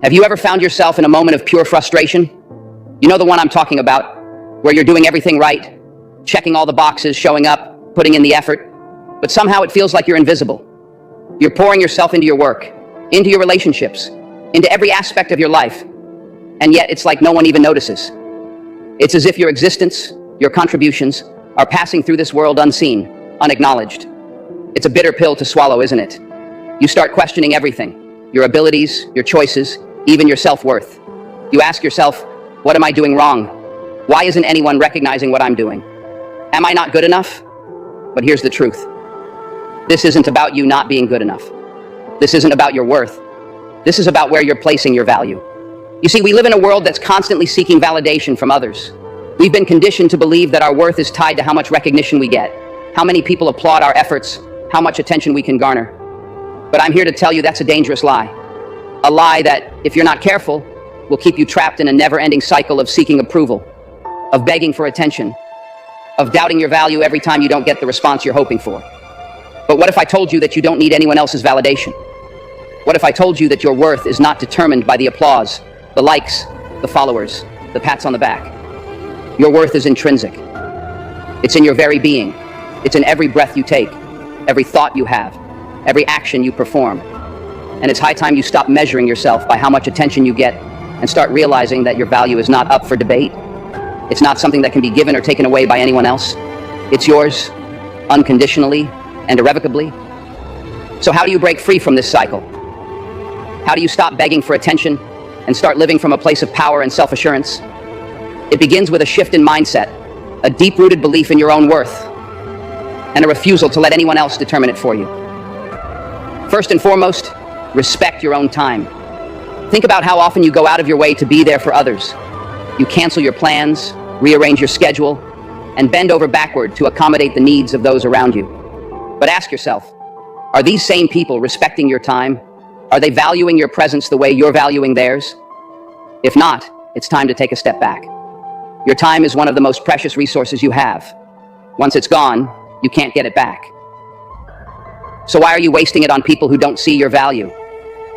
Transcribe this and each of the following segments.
Have you ever found yourself in a moment of pure frustration? You know the one I'm talking about, where you're doing everything right, checking all the boxes, showing up, putting in the effort, but somehow it feels like you're invisible. You're pouring yourself into your work, into your relationships, into every aspect of your life, and yet it's like no one even notices. It's as if your existence, your contributions, are passing through this world unseen, unacknowledged. It's a bitter pill to swallow, isn't it? You start questioning everything, your abilities, your choices, even your self-worth. You ask yourself, what am I doing wrong? Why isn't anyone recognizing what I'm doing? Am I not good enough? But here's the truth. This isn't about you not being good enough. This isn't about your worth. This is about where you're placing your value. You see, we live in a world that's constantly seeking validation from others. We've been conditioned to believe that our worth is tied to how much recognition we get, how many people applaud our efforts, how much attention we can garner. But I'm here to tell you that's a dangerous lie. A lie that, if you're not careful, will keep you trapped in a never-ending cycle of seeking approval, of begging for attention, of doubting your value every time you don't get the response you're hoping for. But what if I told you that you don't need anyone else's validation? What if I told you that your worth is not determined by the applause, the likes, the followers, the pats on the back? Your worth is intrinsic. It's in your very being. It's in every breath you take, every thought you have, every action you perform. And it's high time you stop measuring yourself by how much attention you get and start realizing that your value is not up for debate. It's not something that can be given or taken away by anyone else. It's yours, unconditionally and irrevocably. So how do you break free from this cycle? How do you stop begging for attention and start living from a place of power and self-assurance? It begins with a shift in mindset, a deep-rooted belief in your own worth, and a refusal to let anyone else determine it for you. First and foremost, respect your own time. Think about how often you go out of your way to be there for others. You cancel your plans, rearrange your schedule, and bend over backward to accommodate the needs of those around you. But ask yourself, are these same people respecting your time? Are they valuing your presence the way you're valuing theirs? If not, it's time to take a step back. Your time is one of the most precious resources you have. Once it's gone, you can't get it back. So why are you wasting it on people who don't see your value?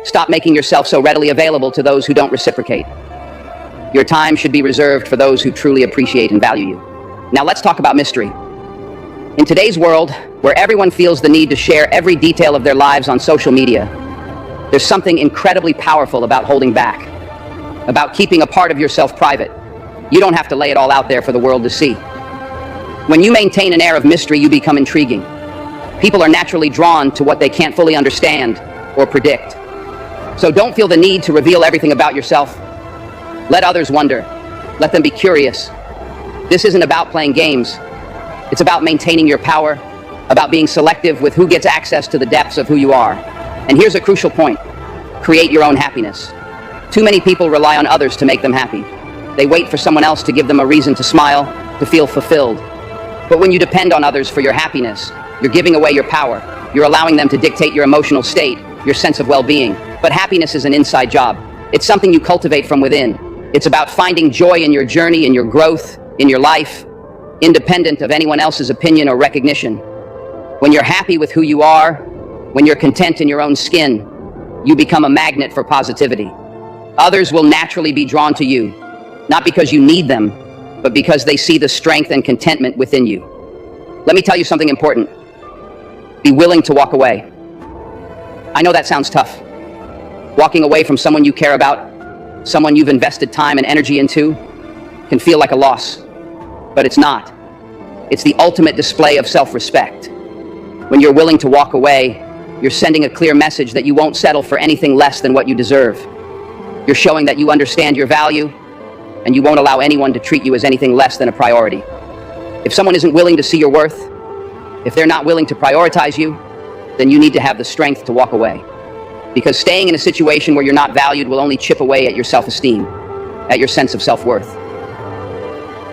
Stop making yourself so readily available to those who don't reciprocate. Your time should be reserved for those who truly appreciate and value you. Now let's talk about mystery. In today's world, where everyone feels the need to share every detail of their lives on social media, there's something incredibly powerful about holding back, about keeping a part of yourself private. You don't have to lay it all out there for the world to see. When you maintain an air of mystery, you become intriguing. People are naturally drawn to what they can't fully understand or predict. So don't feel the need to reveal everything about yourself. Let others wonder. Let them be curious. This isn't about playing games. It's about maintaining your power, about being selective with who gets access to the depths of who you are. And here's a crucial point. Create your own happiness. Too many people rely on others to make them happy. They wait for someone else to give them a reason to smile, to feel fulfilled. But when you depend on others for your happiness, you're giving away your power. You're allowing them to dictate your emotional state, your sense of well-being. But happiness is an inside job. It's something you cultivate from within. It's about finding joy in your journey, in your growth, in your life, independent of anyone else's opinion or recognition. When you're happy with who you are, when you're content in your own skin, you become a magnet for positivity. Others will naturally be drawn to you, not because you need them, but because they see the strength and contentment within you. Let me tell you something important. Be willing to walk away. I know that sounds tough. Walking away from someone you care about, someone you've invested time and energy into, can feel like a loss. But it's not. It's the ultimate display of self-respect. When you're willing to walk away, you're sending a clear message that you won't settle for anything less than what you deserve. You're showing that you understand your value, and you won't allow anyone to treat you as anything less than a priority. If someone isn't willing to see your worth, if they're not willing to prioritize you, then you need to have the strength to walk away. Because staying in a situation where you're not valued will only chip away at your self-esteem, at your sense of self-worth.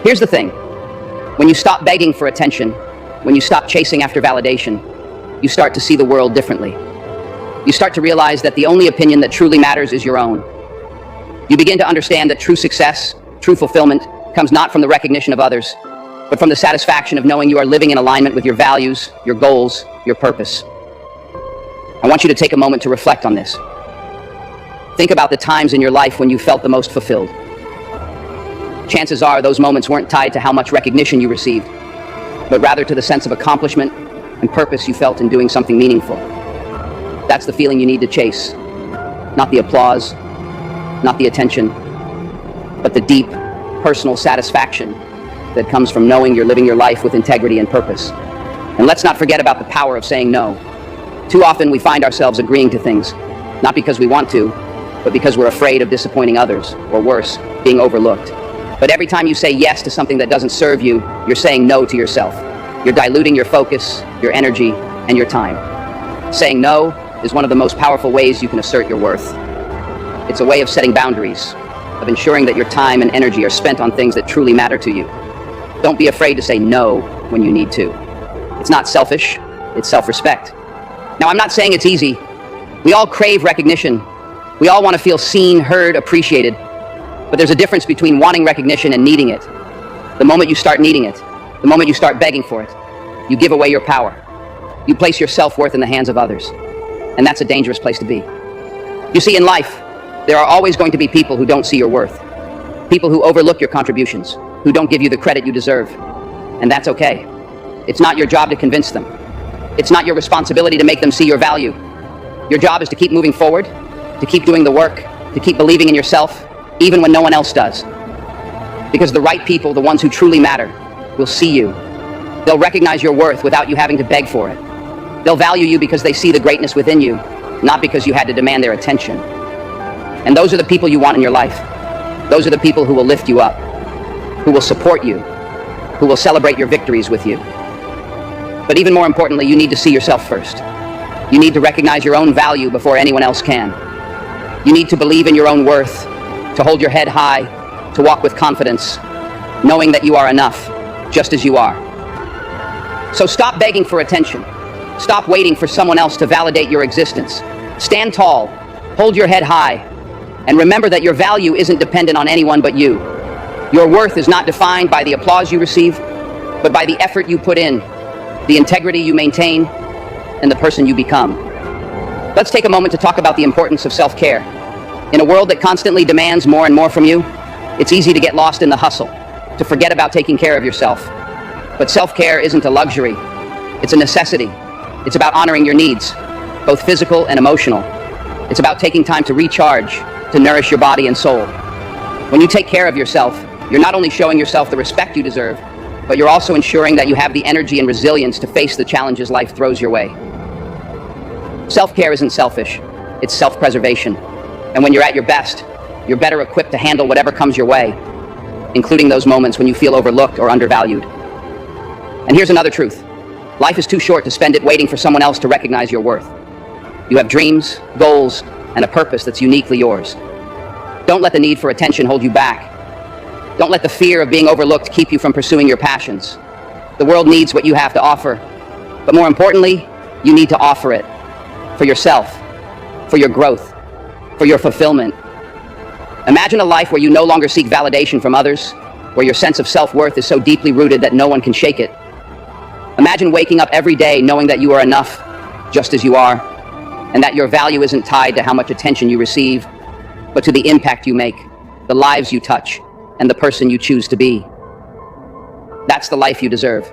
Here's the thing. When you stop begging for attention, when you stop chasing after validation, you start to see the world differently. You start to realize that the only opinion that truly matters is your own. You begin to understand that true success, true fulfillment, comes not from the recognition of others, but from the satisfaction of knowing you are living in alignment with your values, your goals, your purpose. I want you to take a moment to reflect on this. Think about the times in your life when you felt the most fulfilled. Chances are those moments weren't tied to how much recognition you received, but rather to the sense of accomplishment and purpose you felt in doing something meaningful. That's the feeling you need to chase. Not the applause, not the attention, but the deep, personal satisfaction that comes from knowing you're living your life with integrity and purpose. And let's not forget about the power of saying no. Too often we find ourselves agreeing to things, not because we want to, but because we're afraid of disappointing others, or worse, being overlooked. But every time you say yes to something that doesn't serve you, you're saying no to yourself. You're diluting your focus, your energy, and your time. Saying no is one of the most powerful ways you can assert your worth. It's a way of setting boundaries, of ensuring that your time and energy are spent on things that truly matter to you. Don't be afraid to say no when you need to. It's not selfish, it's self-respect. Now, I'm not saying it's easy. We all crave recognition. We all want to feel seen, heard, appreciated. But there's a difference between wanting recognition and needing it. The moment you start needing it, the moment you start begging for it, you give away your power. You place your self-worth in the hands of others. And that's a dangerous place to be. You see, in life, there are always going to be people who don't see your worth. People who overlook your contributions, who don't give you the credit you deserve. And that's okay. It's not your job to convince them. It's not your responsibility to make them see your value. Your job is to keep moving forward, to keep doing the work, to keep believing in yourself, even when no one else does. Because the right people, the ones who truly matter, will see you. They'll recognize your worth without you having to beg for it. They'll value you because they see the greatness within you, not because you had to demand their attention. And those are the people you want in your life. Those are the people who will lift you up, who will support you, who will celebrate your victories with you. But even more importantly, you need to see yourself first. You need to recognize your own value before anyone else can. You need to believe in your own worth, to hold your head high, to walk with confidence, knowing that you are enough, just as you are. So stop begging for attention. Stop waiting for someone else to validate your existence. Stand tall, hold your head high, and remember that your value isn't dependent on anyone but you. Your worth is not defined by the applause you receive, but by the effort you put in, the integrity you maintain, and the person you become. Let's take a moment to talk about the importance of self-care. In a world that constantly demands more and more from you, it's easy to get lost in the hustle, to forget about taking care of yourself. But self-care isn't a luxury, it's a necessity. It's about honoring your needs, both physical and emotional. It's about taking time to recharge, to nourish your body and soul. When you take care of yourself, you're not only showing yourself the respect you deserve, but you're also ensuring that you have the energy and resilience to face the challenges life throws your way. Self-care isn't selfish, it's self-preservation. And when you're at your best, you're better equipped to handle whatever comes your way, including those moments when you feel overlooked or undervalued. And here's another truth. Life is too short to spend it waiting for someone else to recognize your worth. You have dreams, goals, and a purpose that's uniquely yours. Don't let the need for attention hold you back. Don't let the fear of being overlooked keep you from pursuing your passions. The world needs what you have to offer, but more importantly, you need to offer it for yourself, for your growth, for your fulfillment. Imagine a life where you no longer seek validation from others, where your sense of self-worth is so deeply rooted that no one can shake it. Imagine waking up every day knowing that you are enough, just as you are, and that your value isn't tied to how much attention you receive, but to the impact you make, the lives you touch, and the person you choose to be. That's the life you deserve.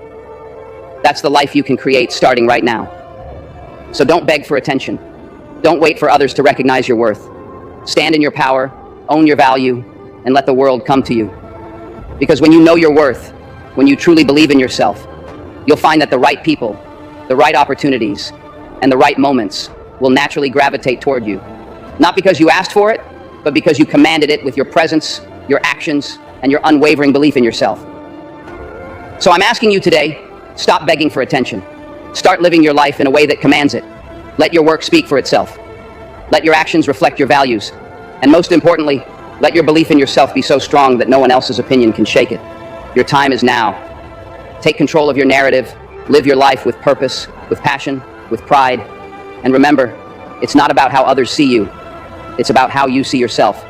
That's the life you can create starting right now. So don't beg for attention. Don't wait for others to recognize your worth. Stand in your power, own your value, and let the world come to you. Because when you know your worth, when you truly believe in yourself, you'll find that the right people, the right opportunities, and the right moments will naturally gravitate toward you. Not because you asked for it, but because you commanded it with your presence, your actions, and your unwavering belief in yourself. So I'm asking you today, stop begging for attention. Start living your life in a way that commands it. Let your work speak for itself. Let your actions reflect your values. And most importantly, let your belief in yourself be so strong that no one else's opinion can shake it. Your time is now. Take control of your narrative. Live your life with purpose, with passion, with pride. And remember, it's not about how others see you. It's about how you see yourself.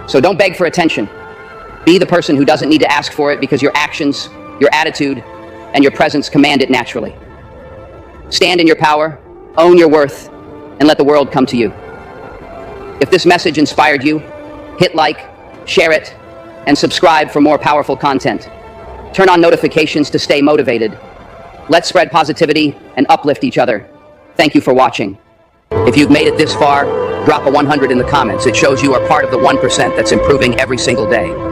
So don't beg for attention. Be the person who doesn't need to ask for it because your actions, your attitude, and your presence command it naturally. Stand in your power, own your worth, and let the world come to you. If this message inspired you, hit like, share it, and subscribe for more powerful content. Turn on notifications to stay motivated. Let's spread positivity and uplift each other. Thank you for watching. If you've made it this far, drop a 100 in the comments. It shows you are part of the 1% that's improving every single day.